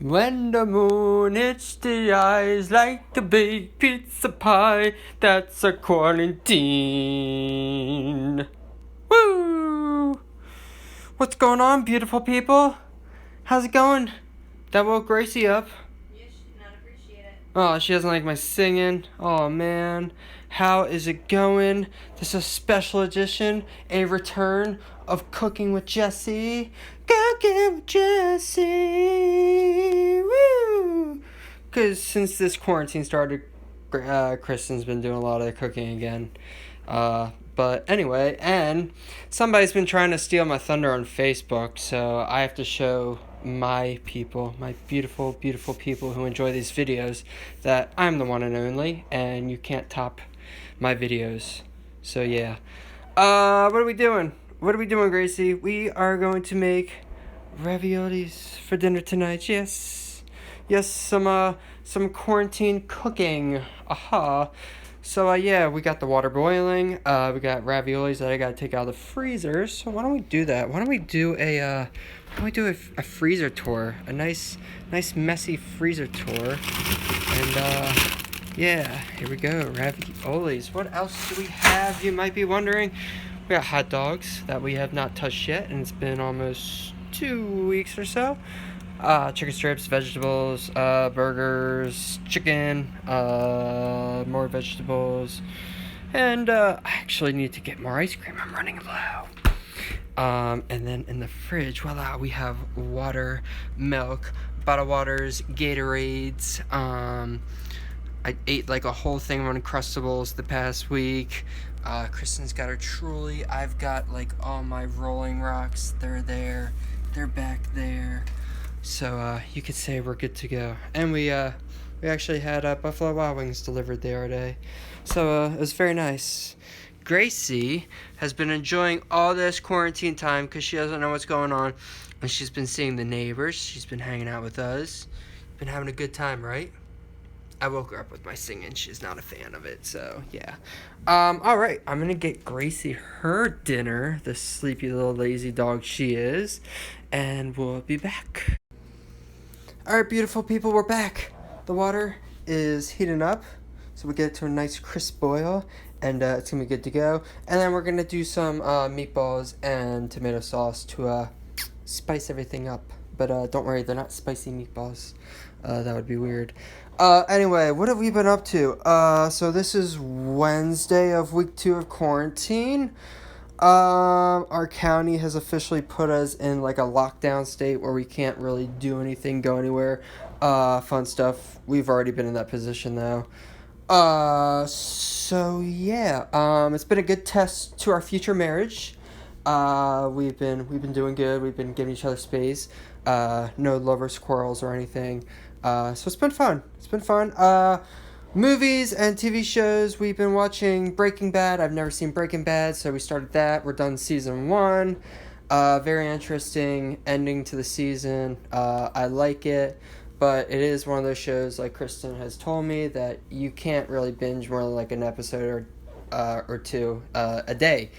When the moon hits the eyes like a big pizza pie, that's a quarantine. Woo! What's going on, beautiful people? How's it going? That woke Gracie up. You should not appreciate it. Oh, she doesn't like my singing. Oh, man. How is it going? This is a special edition, a return of Cooking with Jesse. Cooking with Jesse. Woo! Because since this quarantine started, Kristen's been doing a lot of the cooking again. But anyway, and somebody's been trying to steal my thunder on Facebook, so I have to show my people, my beautiful, beautiful people who enjoy these videos, that I'm the one and only, and you can't top my videos. So yeah. What are we doing? What are we doing, Gracie? We are going to make raviolis for dinner tonight. Yes. Yes, some quarantine cooking. Aha. So yeah, we got the water boiling. We got raviolis that I gotta take out of the freezer. So why don't we do that? Why don't we do a freezer tour? A nice messy freezer tour. And yeah, here we go. Raviolis. What else do we have? You might be wondering. We got hot dogs that we have not touched yet, and it's been almost 2 weeks or so. Chicken strips, vegetables, burgers, chicken, more vegetables, and I actually need to get more ice cream. I'm running low. And then in the fridge, voila, we have water, milk, bottled waters, Gatorades. I ate like a whole thing of Uncrustables the past week. Kristen's got her Truly. I've got like all my Rolling Rocks. They're there. They're back there. So you could say we're good to go. And we actually had Buffalo Wild Wings delivered the other day. So it was very nice. Gracie has been enjoying all this quarantine time because she doesn't know what's going on. And she's been seeing the neighbors. She's been hanging out with us. Been having a good time, right? I woke her up with my singing. She's not a fan of it, so yeah. All right, I'm gonna get Gracie her dinner, the sleepy little lazy dog she is, and we'll be back. All right, beautiful people, we're back. The water is heating up, so we get it to a nice crisp boil, and it's gonna be good to go. And then we're gonna do some meatballs and tomato sauce to spice everything up. But don't worry, they're not spicy meatballs. That would be weird. Anyway, what have we been up to? So this is Wednesday of week 2 of quarantine. Our county has officially put us in like a lockdown state where we can't really do anything, go anywhere. Fun stuff. We've already been in that position though. So yeah. It's been a good test to our future marriage. We've been doing good. We've been giving each other space. No lovers quarrels or anything. So it's been fun. It's been fun. Movies and TV shows. We've been watching Breaking Bad. I've never seen Breaking Bad, so we started that. We're done season 1. Very interesting ending to the season. I like it, but it is one of those shows, like Kristen has told me, that you can't really binge more than like an episode or two a day,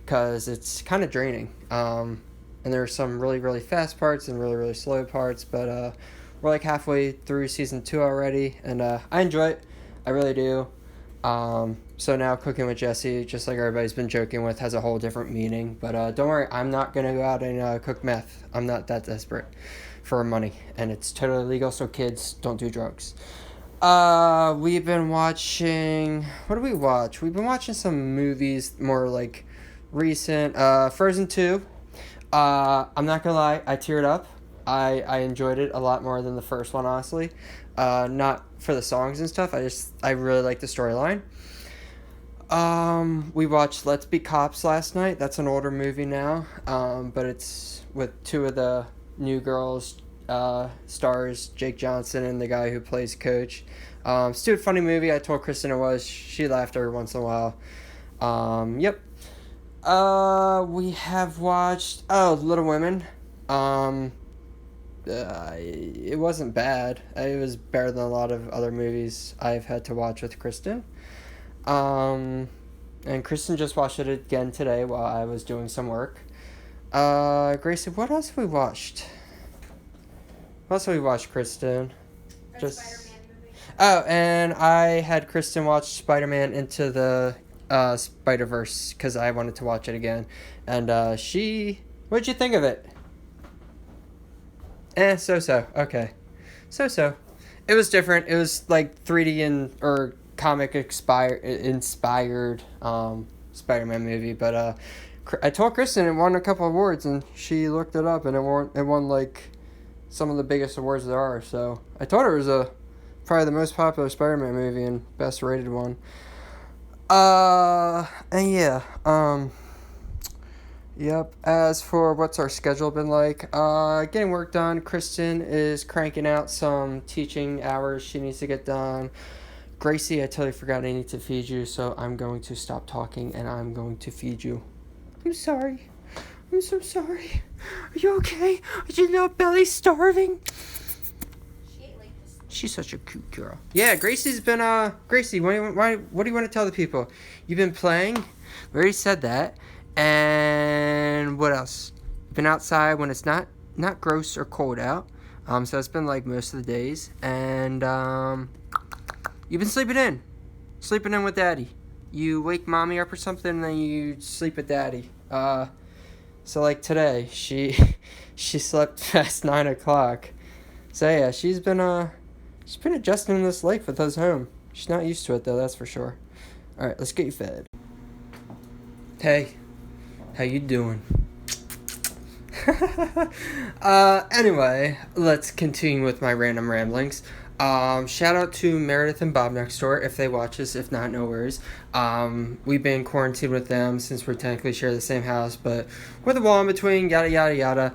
because it's kind of draining. And there are some really, really fast parts and really, really slow parts, but we're like halfway through season 2 already, and I enjoy it. I really do. So now Cooking with Jesse, just like everybody's been joking with, has a whole different meaning. But don't worry, I'm not going to go out and cook meth. I'm not that desperate for money, and it's totally legal, so kids, don't do drugs. We've been watching... What do we watch? We've been watching some movies, more like recent. Frozen 2. I'm not gonna lie, I teared up. I enjoyed it a lot more than the first one, honestly. Not for the songs and stuff. I really like the storyline. We watched Let's Be Cops last night. That's an older movie now. But it's with 2 of the new girls, stars, Jake Johnson and the guy who plays Coach. Stupid funny movie. I told Kristen it was. She laughed every once in a while. Yep. We have watched Little Women. It wasn't bad. It was better than a lot of other movies I've had to watch with Kristen. And Kristen just watched it again today while I was doing some work. Gracie, what else have we watched? What else have we watched, Kristen? A Just Spider-Man movie. Oh, and I had Kristen watch Spider-Man Into the Spider-Verse because I wanted to watch it again, and what'd you think of it? So. Okay, so. It was different. It was like 3D and or comic inspired Spider-Man movie, but I told Kristen it won a couple awards, and she looked it up, and it won like some of the biggest awards there are. So I told her it was probably the most popular Spider-Man movie and best rated one. And yeah, yep. As for what's our schedule been like, getting work done. Kristen is cranking out some teaching hours she needs to get done. Gracie, I totally forgot I need to feed you, so I'm going to stop talking and I'm going to feed you. I'm sorry. I'm so sorry. Are you okay? Is your little belly starving? She ate like this. She's such a cute girl. Yeah, Gracie's been, Gracie, what do you want to tell the people? You've been playing? We already said that. And what else? Been outside when it's not gross or cold out. So it's been like most of the days. And, you've been sleeping in. Sleeping in with Daddy. You wake Mommy up or something, and then you sleep with Daddy. So like today, she slept past 9 o'clock. So yeah, she's been adjusting to this life with us home. She's not used to it though, that's for sure. All right, let's get you fed. Hey, how you doing? Anyway, let's continue with my random ramblings. Shout out to Meredith and Bob next door if they watch this. If not, no worries. We've been quarantined with them since we technically share the same house, but with a wall in between, yada yada yada.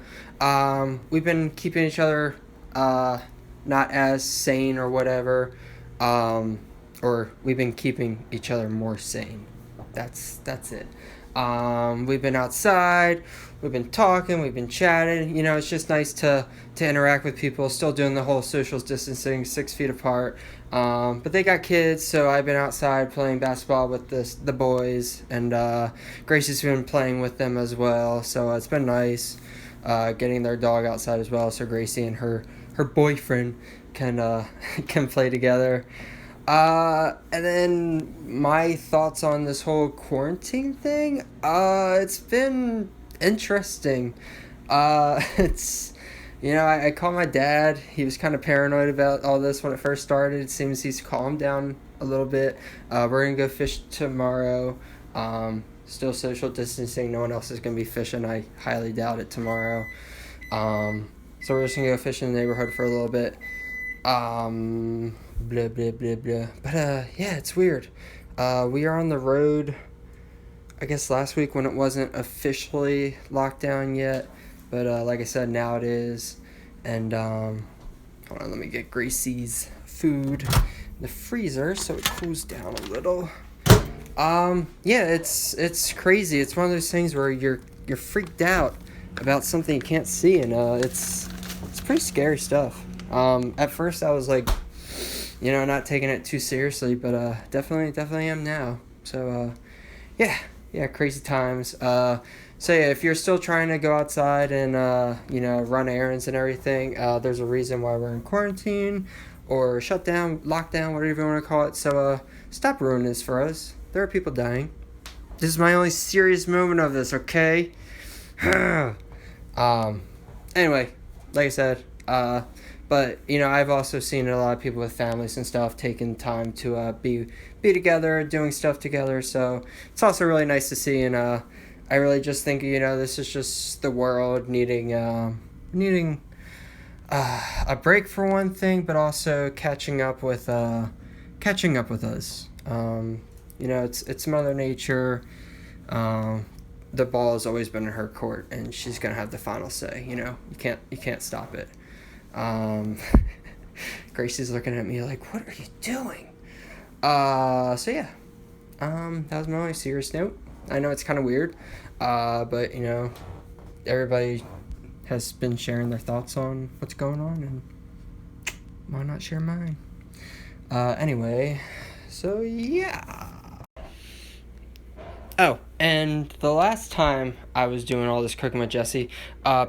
We've been keeping each other not as sane or whatever, or we've been keeping each other more sane. That's it. We've been outside, we've been talking, we've been chatting. You know, it's just nice to interact with people. Still doing the whole social distancing, 6 feet apart. But they got kids, so I've been outside playing basketball with the boys, and Gracie's been playing with them as well. So it's been nice getting their dog outside as well, so Gracie and her boyfriend can can play together. And then my thoughts on this whole quarantine thing. It's been interesting. It's, I called my dad. He was kind of paranoid about all this when it first started. It seems he's calmed down a little bit. We're gonna go fish tomorrow. Still social distancing. No one else is gonna be fishing. I highly doubt it tomorrow. So we're just gonna go fish in the neighborhood for a little bit. Blah blah blah blah. But yeah, it's weird. We are on the road. I guess last week when it wasn't officially locked down yet, but like I said, now it is. And hold on, let me get Gracie's food in the freezer so it cools down a little. Yeah, it's crazy. It's one of those things where you're freaked out about something you can't see, and it's pretty scary stuff. At first I was like, not taking it too seriously, but definitely am now. So yeah, crazy times. So yeah, if you're still trying to go outside and run errands and everything, there's a reason why we're in quarantine or shut down, lockdown, whatever you want to call it. So stop ruining this for us. There are people dying. This is my only serious moment of this, okay? Anyway, like I said, but I've also seen a lot of people with families and stuff taking time to be together, doing stuff together. So it's also really nice to see, and I really just think this is just the world needing a break for one thing, but also catching up with us. It's Mother Nature. The ball has always been in her court, and she's gonna have the final say. You can't stop it. Gracie's looking at me like, what are you doing? So yeah, that was my only serious note. I know it's kind of weird, but everybody has been sharing their thoughts on what's going on, and why not share mine? Anyway, so yeah. Oh, and the last time I was doing all this cooking with Jesse,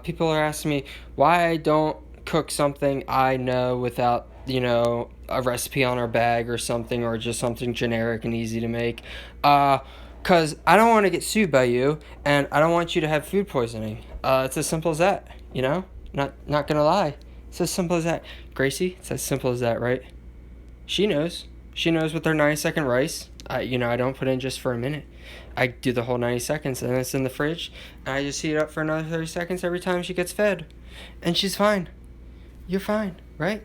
people are asking me why I don't cook something I know without, a recipe on our bag or something, or just something generic and easy to make. Because I don't want to get sued by you, and I don't want you to have food poisoning. It's as simple as that, Not gonna lie. It's as simple as that. Gracie, it's as simple as that, right? She knows. She knows with her 90-second rice. I don't put in just for a minute. I do the whole 90 seconds, and it's in the fridge, and I just heat it up for another 30 seconds every time she gets fed. And she's fine. You're fine, right?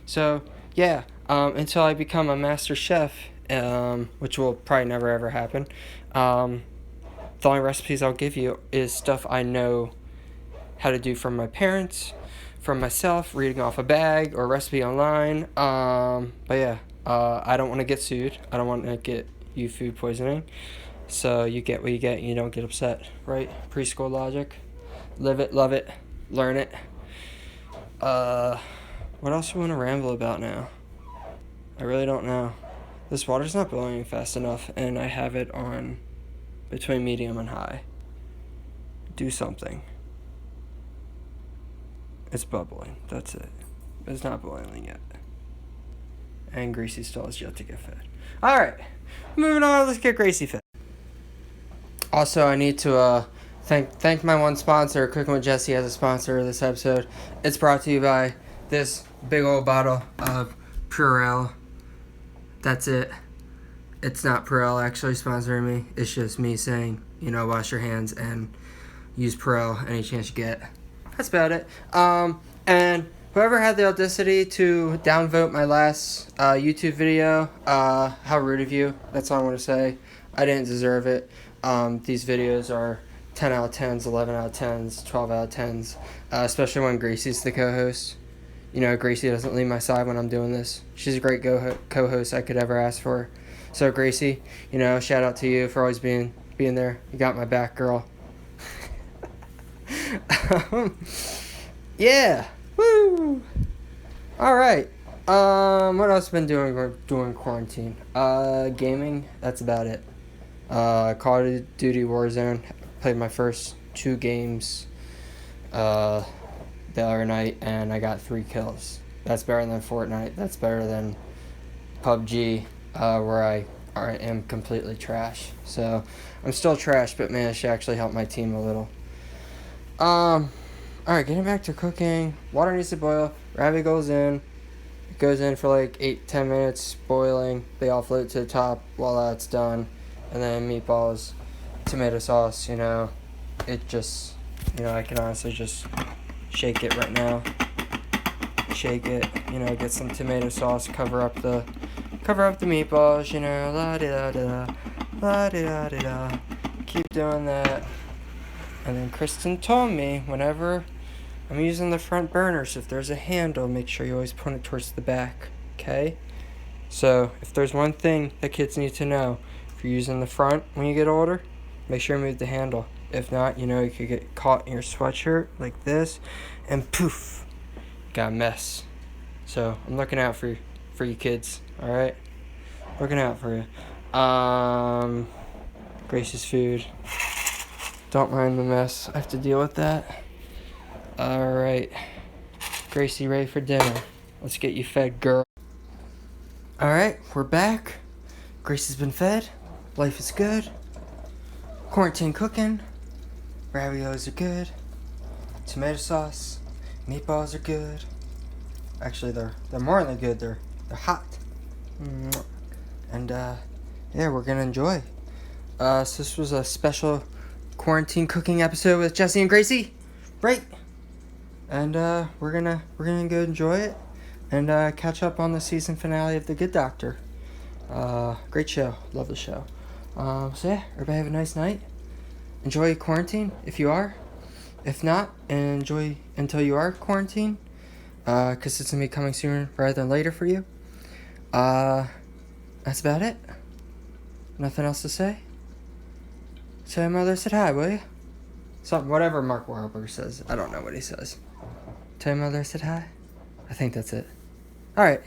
So, yeah, until I become a master chef, which will probably never ever happen, the only recipes I'll give you is stuff I know how to do from my parents, from myself, reading off a bag or a recipe online. But yeah, I don't want to get sued. I don't want to get you food poisoning. So you get what you get and you don't get upset, right? Preschool logic. Live it, love it, learn it. What else do we want to ramble about now? I really don't know. This water's not boiling fast enough, and I have it on between medium and high. Do something. It's bubbling. That's it. It's not boiling yet. And Gracie still has yet to get fed. Alright. Moving on. Let's get Gracie fed. Also, I need to thank my one sponsor. Cooking with Jesse as a sponsor of this episode. It's brought to you by this big old bottle of Purell. That's it. It's not Purell actually sponsoring me. It's just me saying, wash your hands and use Purell any chance you get. That's about it. And whoever had the audacity to downvote my last YouTube video, how rude of you. That's all I want to say. I didn't deserve it. These videos are 10 out of 10s, 11 out of 10s, 12 out of 10s, especially when Gracie's the co-host. Gracie doesn't leave my side when I'm doing this. She's a great co-host I could ever ask for. So, Gracie, shout out to you for always being there. You got my back, girl. Yeah. Woo. All right. What else been doing during quarantine? Gaming. That's about it. Call of Duty Warzone. Played my first 2 games the other night, and I got 3 kills. That's better than Fortnite. That's better than PUBG, where I am completely trash. So I'm still trash, but managed to actually help my team a little. Alright, getting back to cooking. Water needs to boil. Rabbit goes in. It goes in for like 8-10 minutes boiling. They all float to the top while that's done. And then meatballs, tomato sauce, it just, I can honestly just shake it right now. Shake it, get some tomato sauce, cover up the meatballs, la-di-da-di-da, la-di-da-di-da. Keep doing that. And then Kristen told me whenever I'm using the front burners, if there's a handle, make sure you always point it towards the back, okay? So, if there's one thing that kids need to know, if you're using the front when you get older, make sure you move the handle. If not, you could get caught in your sweatshirt like this, and poof, got a mess. So, I'm looking out for you kids, alright? Looking out for you. Grace's food. Don't mind the mess. I have to deal with that. Alright. Gracie, ready for dinner. Let's get you fed, girl. Alright, we're back. Gracie's been fed. Life is good. Quarantine cooking. Raviolis are good. Tomato sauce. Meatballs are good. Actually, they're more than good. They're hot. And, yeah, we're gonna enjoy. So this was a special quarantine cooking episode with Jesse and Gracie, right? And we're gonna go enjoy it and catch up on the season finale of The Good Doctor. Great show, love the show. So yeah, everybody have a nice night. Enjoy quarantine if you are. If not, enjoy until you are quarantined, because it's gonna be coming sooner rather than later for you. That's about it. Nothing else to say. Say mother said hi, will you? Something, whatever Mark Wahlberg says. I don't know what he says. Tell your mother I said hi. I think that's it. Alright.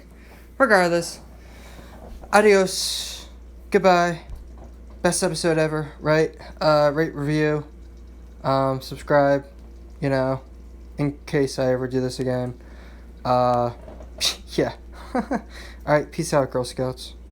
Regardless. Adios. Goodbye. Best episode ever, right? Rate, review. Subscribe. In case I ever do this again. Uh, yeah. All right, peace out, Girl Scouts.